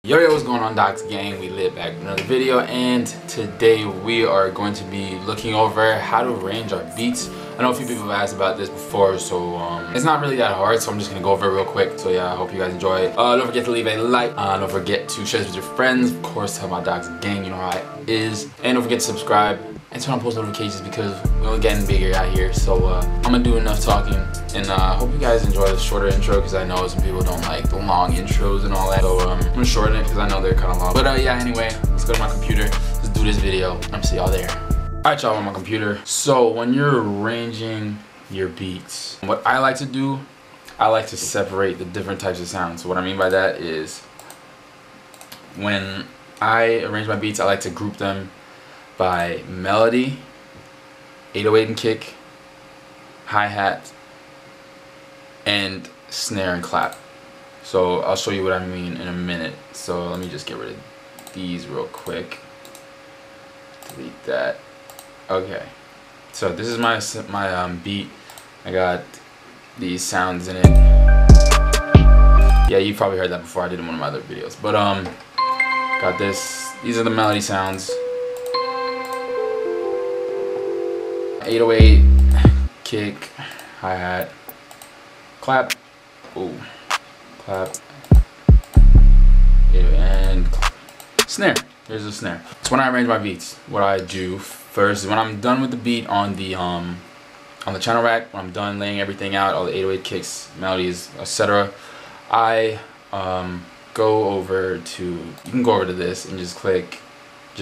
Yo, what's going on, Docs Gang? We lit back with another video, and today we are going to be looking over how to arrange our beats. I know a few people have asked about this before, so it's not really that hard, so I'm just gonna go over it real quick. So yeah, I hope you guys enjoy it. Don't forget to leave a like. Don't forget to share this with your friends. Of course, tell my Docs Gang, you know how it is. And don't forget to subscribe and turn on post notifications because we're only getting bigger out here. So I'm gonna do enough talking, and I hope you guys enjoy the shorter intro because I know some people don't like the long intros and all that. So I'm gonna shorten it because I know they're kind of long. But yeah, anyway, let's go to my computer. Let's do this video. I'm see y'all there. Alright, y'all, on my computer. So when you're arranging your beats, what I like to do, I like to separate the different types of sounds. So what I mean by that is when I arrange my beats, I like to group them by melody, 808 and kick, hi-hat, and snare and clap. So I'll show you what I mean in a minute. So let me just get rid of these real quick. Delete that. Okay. So this is my beat. I got these sounds in it. Yeah, you probably heard that before. I did in one of my other videos. But got this. These are the melody sounds. 808, kick, hi-hat, clap, ooh, clap, and snare. Here's the snare. So when I arrange my beats, what I do first is when I'm done with the beat on the channel rack, when I'm done laying everything out, all the 808 kicks, melodies, etc., I go over to, you can go over to this and just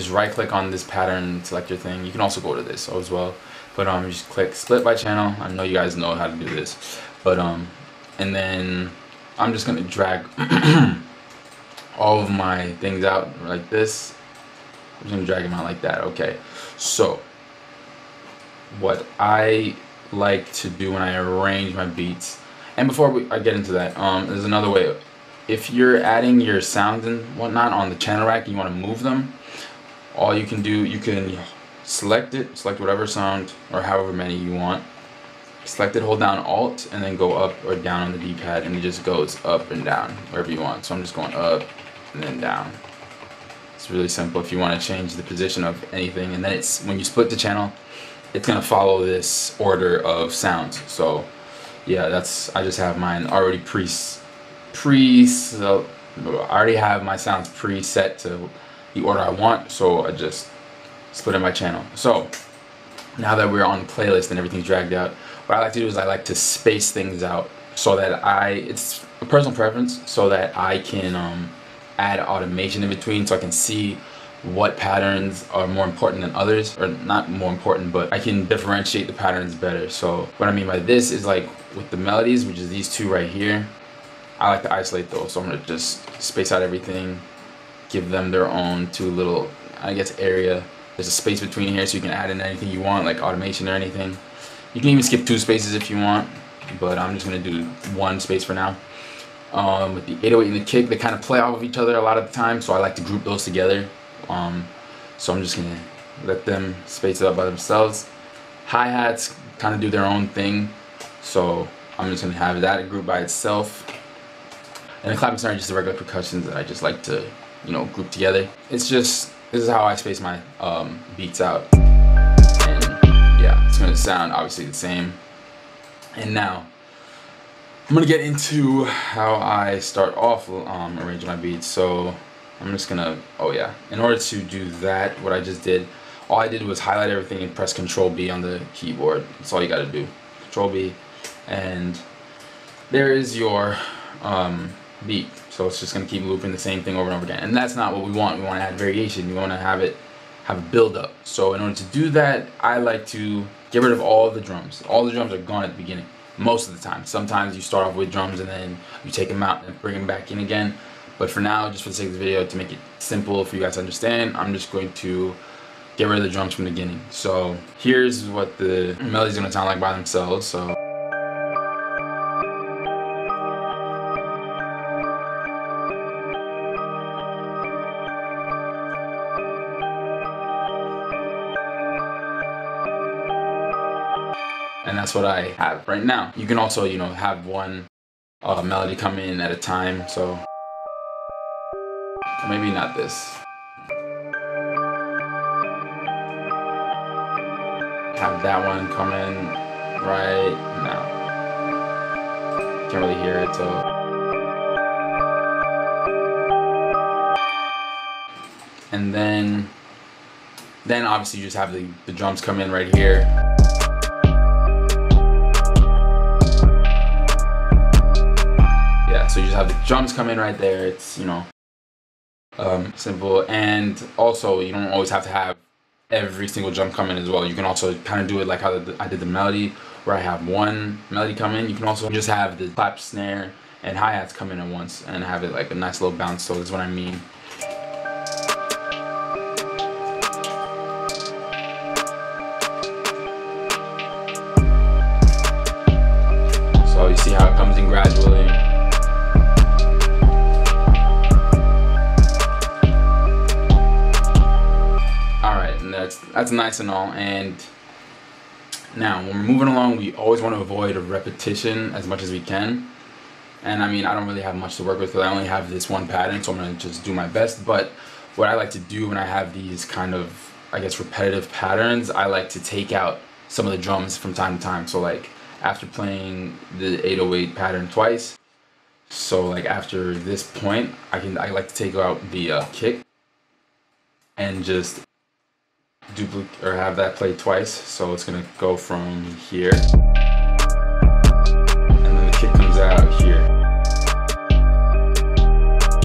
right click on this pattern selector thing. You can also go to this as well. But just click split by channel. I know you guys know how to do this, but and then I'm just gonna drag all of my things out like this. I'm just gonna drag them out like that. Okay. So what I like to do when I arrange my beats, and before I get into that, there's another way. If you're adding your sounds and whatnot on the channel rack, and you want to move them. All you can do, you can select whatever sound or however many you want. Select it, hold down Alt, and then go up or down on the D-pad, and it just goes up and down wherever you want. So I'm just going up and then down. It's really simple if you want to change the position of anything, and then it's when you split the channel, it's gonna follow this order of sounds. So yeah, I just have mine already so I already have my sounds preset to the order I want, so I just split in my channel. So now that we're on the playlist and everything's dragged out, what I like to do is I like to space things out so that it's a personal preference, so that I can add automation in between, so I can see what patterns are more important than others, or not more important, but I can differentiate the patterns better. So what I mean by this is, like with the melodies, which is these two right here, I like to isolate those. So I'm gonna just space out everything, give them their own two little, I guess, area. There's a space between here, so you can add in anything you want, like automation or anything. You can even skip 2 spaces if you want, but I'm just gonna do 1 space for now. With the 808 and the kick, they kind of play off of each other a lot of the time, so I like to group those together. So I'm just gonna let them space it out by themselves. Hi-hats kind of do their own thing, so I'm just gonna have that group by itself. And the clapping snare are just the regular percussions that I just like to, group together. This is how I space my beats out. And yeah, it's gonna sound obviously the same. And now I'm gonna get into how I start off arranging my beats. So I'm just gonna, in order to do that, what I just did, all I did was highlight everything and press Control B on the keyboard. That's all you gotta do. Control B, and there is your beat. So it's just gonna keep looping the same thing over and over again, and that's not what we want. We want to add variation. We want to have a build up. So in order to do that, I like to get rid of all the drums. All the drums are gone at the beginning most of the time. Sometimes you start off with drums and then you take them out and bring them back in again. But for now, just for the sake of the video, to make it simple for you guys to understand, I'm just going to get rid of the drums from the beginning. So here's what the melody's gonna sound like by themselves. So. And that's what I have right now. You can also, have one melody come in at a time. So Maybe not this. Have that one come in right now. Can't really hear it, so. And then obviously you just have the drums come in right here. Yeah, so you just have the drums come in right there. It's, you know, simple. And also you don't always have to have every single drum come in as well. You can also kind of do it like how I did the melody, where I have one melody come in. You can also just have the clap, snare, and hi-hats come in at once and have it like a nice little bounce. So that's what I mean. So you see how it comes in gradually. That's nice and all. And now when we're moving along, we always want to avoid a repetition as much as we can. And I mean, I don't really have much to work with because I only have this one pattern, so I'm going to just do my best. But what I like to do when I have these kind of, I guess, repetitive patterns, I like to take out some of the drums from time to time. So like after playing the 808 pattern twice, so like after this point, I like to take out the kick and just duplicate or have that play twice. So it's gonna go from here, and then the kick comes out here,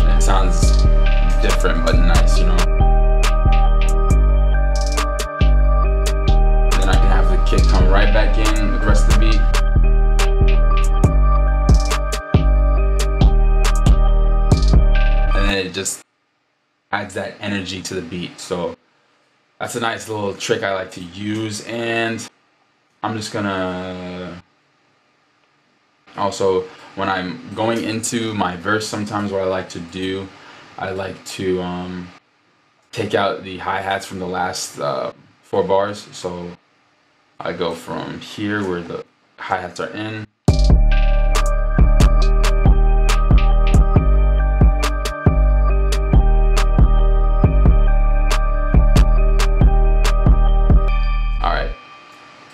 and it sounds different but nice, you know. And then I can have the kick come right back in with the rest of the beat. And then it just adds that energy to the beat. So that's a nice little trick I like to use. And I'm just gonna also, when I'm going into my verse, sometimes what I like to do, I like to take out the hi-hats from the last 4 bars. So I go from here where the hi-hats are in,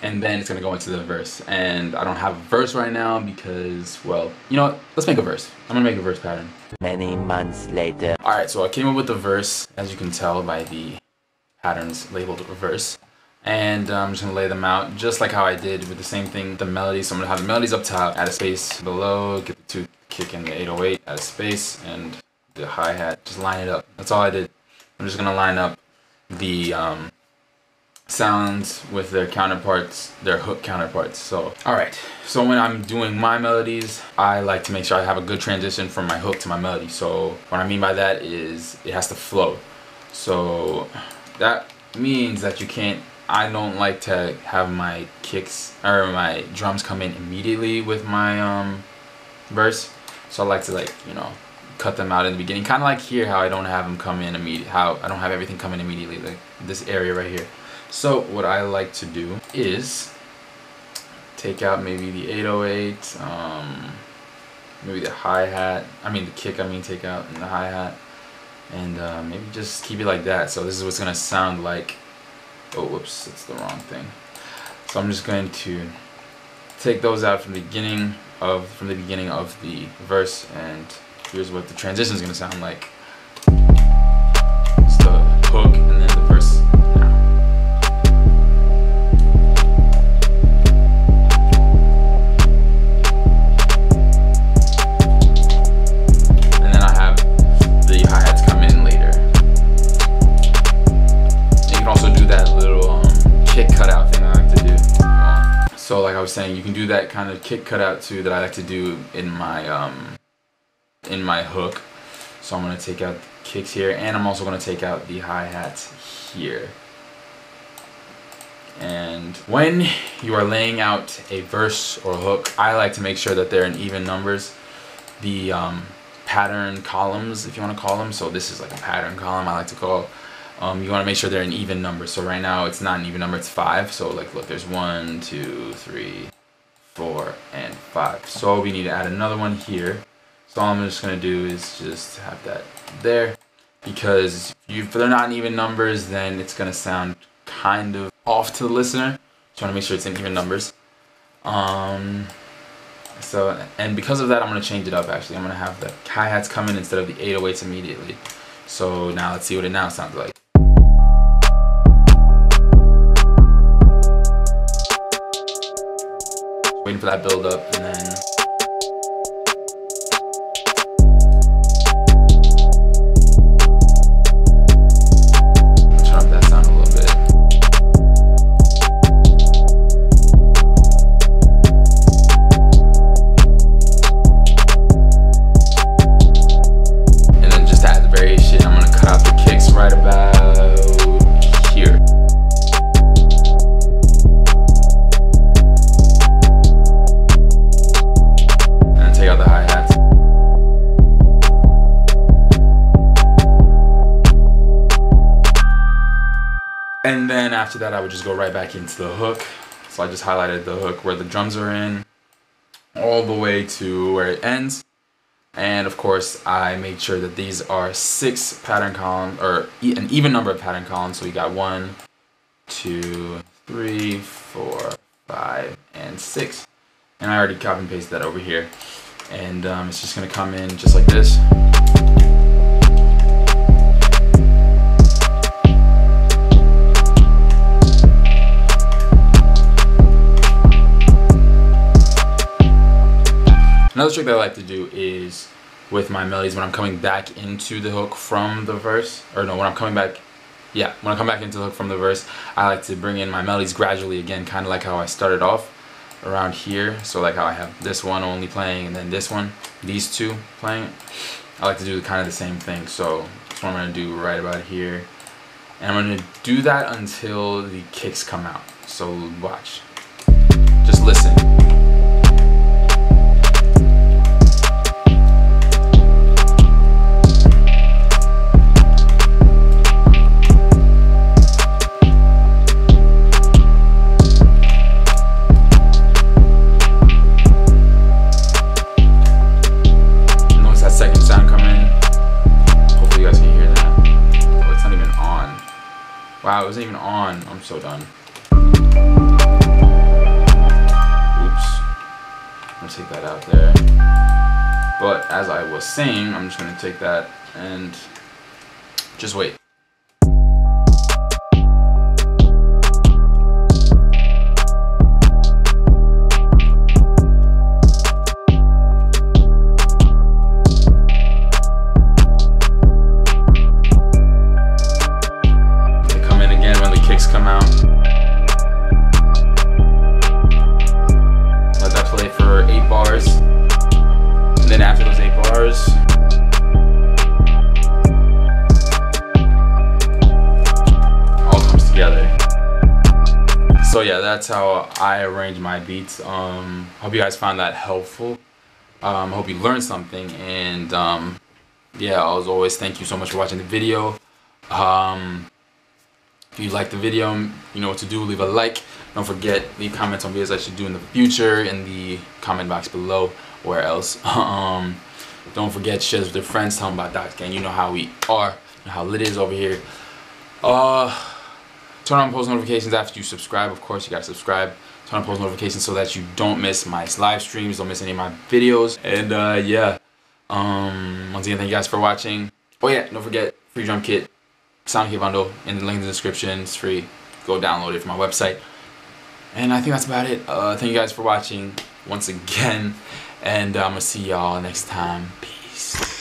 and then it's gonna go into the verse. And I don't have a verse right now because, well, you know what? Let's make a verse. I'm gonna make a verse pattern. Many months later. Alright, so I came up with the verse, as you can tell by the patterns labeled verse. And I'm just gonna lay them out just like how I did with the same thing, the melody. So I'm gonna have the melodies up top, add a space below, get the 2 kick in the 808, add a space, and the hi-hat, just line it up. That's all I did. I'm just gonna line up the sounds with their counterparts, their hook counterparts. So alright, so when I'm doing my melodies, I like to make sure I have a good transition from my hook to my melody. So what I mean by that is it has to flow. So that means that you can't, I don't like to have my kicks or my drums come in immediately with my verse. So I like to, like, you know, cut them out in the beginning, kind of like here how I don't have them come in immediately, how I don't have everything come in immediately, like this area right here. So what I like to do is take out maybe the 808, maybe the hi-hat, the kick, take out, and the hi-hat, and maybe just keep it like that. So this is what's gonna sound like. Oh, whoops, that's the wrong thing. So I'm just going to take those out from the beginning of the verse, and here's what the transition is gonna sound like. It's the hook and then the verse. So like I was saying, you can do that kind of kick cutout too that I like to do in my hook. So I'm going to take out the kicks here, and I'm also going to take out the hi-hats here. And when you are laying out a verse or hook, I like to make sure that they're in even numbers. The pattern columns, if you want to call them. So this is like a pattern column I like to call. You want to make sure they're in even numbers. So right now it's not an even number, it's 5. So like, look, there's 1, 2, 3, 4, and 5. So we need to add another one here. So all I'm just going to do is just have that there. because if they're not in even numbers, then it's gonna sound kind of off to the listener. Trying to make sure it's in even numbers. So, and because of that, I'm gonna change it up. Actually, I'm gonna have the hi-hats come in instead of the 808s immediately. So now let's see what it now sounds like. Waiting for that build up, and then turn up that sound a little bit. And then just to add the variation, I'm gonna cut out the kicks right about here. Take out the hi-hats. And then after that, I would just go right back into the hook. So I just highlighted the hook where the drums are in, all the way to where it ends. And of course, I made sure that these are 6 pattern columns, or an even number of pattern columns. So we got 1, 2, 3, 4, 5, and 6. And I already copy and pasted that over here. And it's just gonna come in just like this. Another trick that I like to do is with my melodies when I'm coming back into the hook from the verse, or no, when I come back into the hook from the verse, I like to bring in my melodies gradually again, kind of like how I started off around here. So like how I have this one only playing and then this one, these two playing. I like to do kind of the same thing. So that's what I'm going to do right about here. And I'm going to do that until the kicks come out. So watch. Just listen. Wow, it wasn't even on. I'm so done. Oops. I'm gonna take that out there. But as I was saying, I'm just gonna take that and just wait. Come out. Let that play for 8 bars. And then after those 8 bars, all comes together. So yeah, that's how I arrange my beats. Hope you guys found that helpful. Hope you learned something. And yeah, as always, thank you so much for watching the video. If you like the video, you know what to do. Leave a like. Don't forget, leave comments on videos I should do in the future in the comment box below. Where else? Don't forget, share this with your friends. Tell them about Docs Gang. You know how we are. You know how lit it is over here. Turn on post notifications after you subscribe. Of course, you gotta subscribe. Turn on post notifications so that you don't miss my live streams, don't miss any of my videos. And yeah. Once again, thank you guys for watching. Oh yeah, don't forget, free drum kit. Sound kit bundle in the link in the description. It's free. Go download it from my website. And I think that's about it. Thank you guys for watching once again. And I'm going to see y'all next time. Peace.